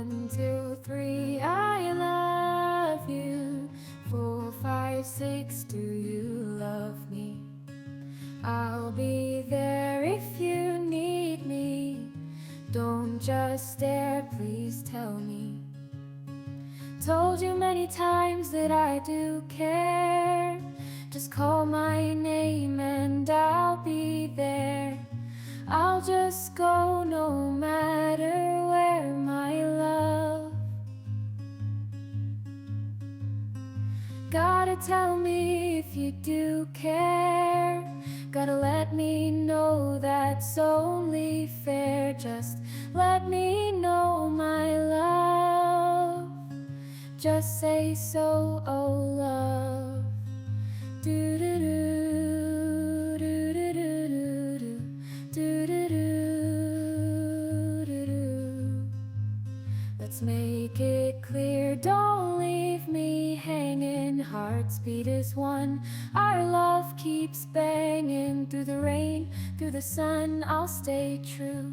1, 2, 3, I love you. 4, 5, 6, do you love me? I'll be there if you need me. Don't just stare, please tell me. Told you many times that I do care. Just call my name and I'll be there. I'll just go no matter where, my love. Gotta tell me if you do care. Gotta let me know that's only fair. Just let me know, my love. Just say so, oh love. Do do do do do do do do do do do. Let's make it clear, don't leave me hanging. Hearts beat as one, our love keeps banging. Through the rain, through the sun, I'll stay true.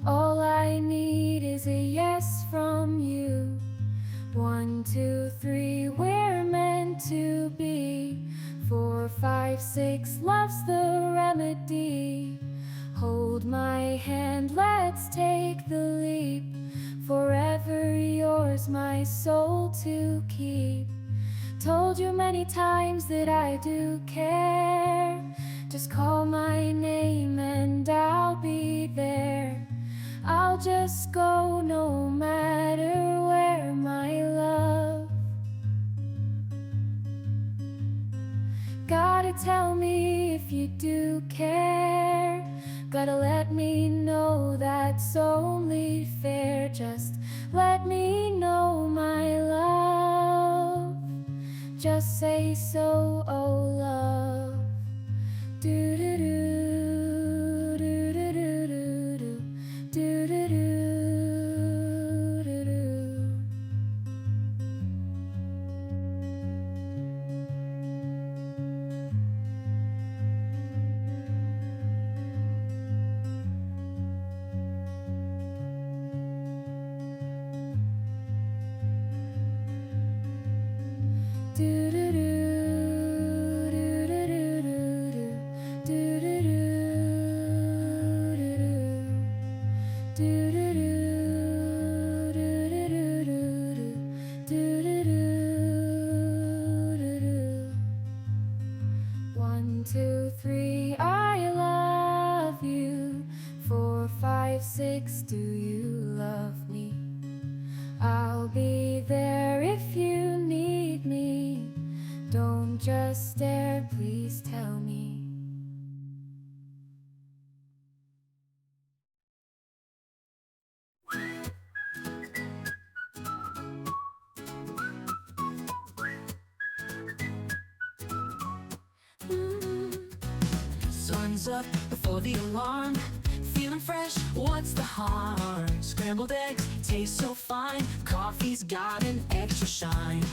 All I need is a yes from you. 1, 2, 3, we're meant to be. 4, 5, 6, love's the remedy. Hold my hand, let's take the leap. Forever yours, my soul to keep. Told you many times that I do care. Just call my name and I'll be there. I'll just go no matter where, my love. Gotta tell me if you do care. Gotta let me know that's only fair. Just let me know, my love. Just say so, oh love. Do do do do do do do do do do do do. Do do do do do do do do do do do do. 1, 2, 3, I love you. 4, 5, 6, do you love me? I'll be there if you need me. Don't just stare, please tell me. Sun's up before the alarm. Feeling fresh, what's the harm? Scrambled eggs taste so fine. Coffee's got an extra shine.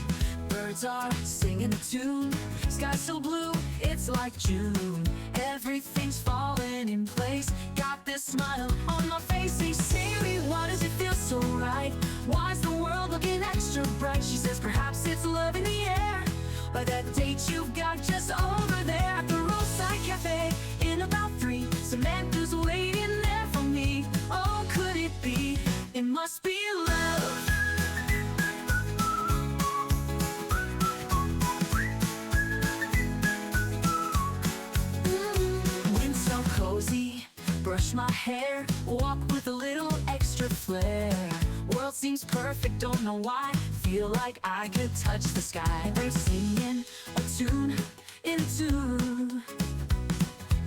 Birds are singing a tune. Sky's so blue, it's like June. Everything's falling in place. Got this smile on my face. Hey Siri, why does it feel so right? Why's the world looking extra bright? She says perhaps it's love in the air. By that date you've got just over there at the roadside cafe. In about 3, Samantha's waiting there for me. Oh, could it be? It must be love. Wind so cozy, brush my hair, walk with a little extra flair. World seems perfect, don't know why. Feel like I could touch the sky. They're singing a tune in tune.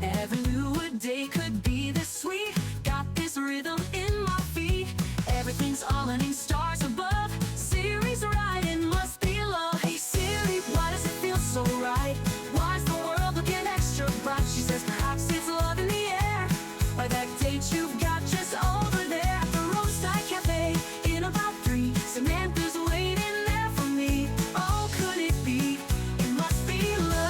Never knew a day could be this sweet. Got this rhythm in my feet. Everything's all running, stars above. Siri's right, it must be love. Hey Siri, why does it feel so right? Why's the world looking extra bright? She says perhaps it's love in the air. By that date you've got just over there at the roadside cafe. In about 3, Samantha's waiting there for me. Oh, could it be? It must be love.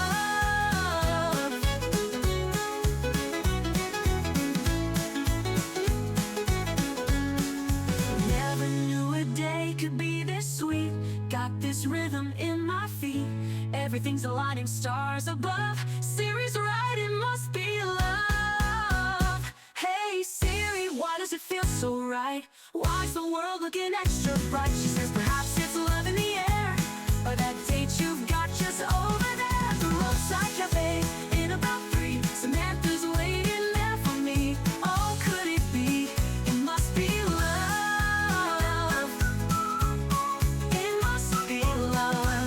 everything's aligning, stars above. Siri's right, it must be love. Hey Siri, why does it feel so right? Why's the world looking extra bright? She says perhaps it's love in the air, or that date you've got just over there at the roadside cafe. In about 3, Samantha's waiting there for me. Oh, could it be? It must be love. It must be love.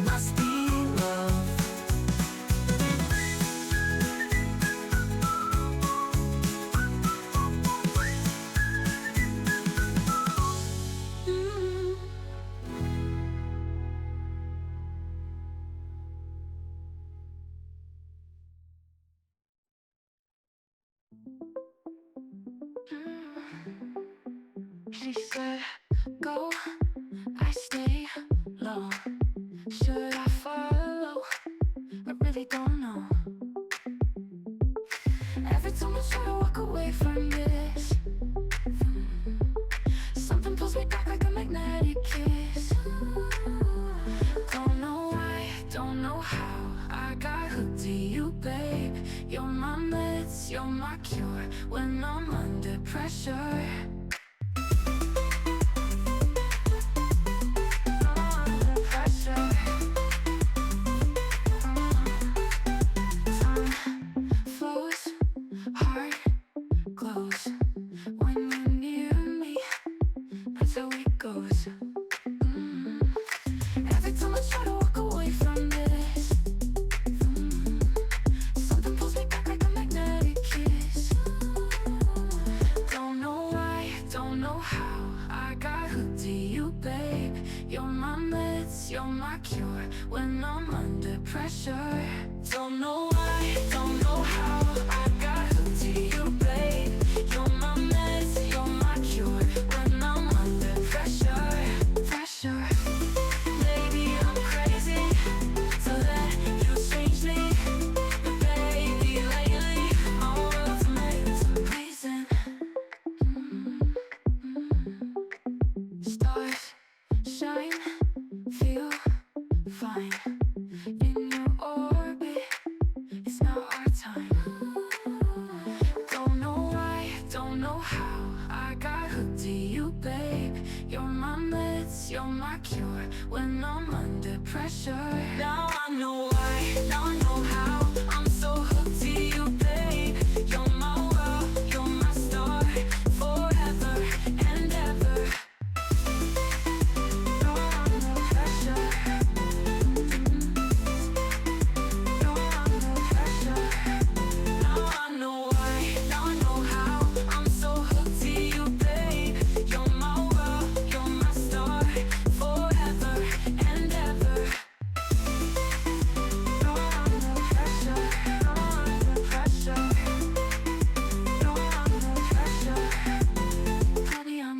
Must be love. She said, go, I stay low. Should I follow? I really don't know. Every time I try to walk away from this, something pulls me back like a magnetic kiss. Don't know why, don't know how, I got hooked to you, babe. You're my meds, you're my cure when I'm under pressure. You're my cure when I'm under pressure. Don't know why, don't know how, I got hooked to you, babe. You're my meds, you're my cure when I'm under pressure. Pressure. Maybe I'm crazy, so that you changed me. But baby, lately, my world's made amazing. Stars shine, feel fine in your orbit. It's not our time. Don't know why, don't know how, I got hooked to you, babe. You're my meds, you're my cure when I'm under pressure. Now I know why, now I know how, I'm so hooked to you, babe. You're my world, you're my star, forever and ever.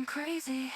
Crazy.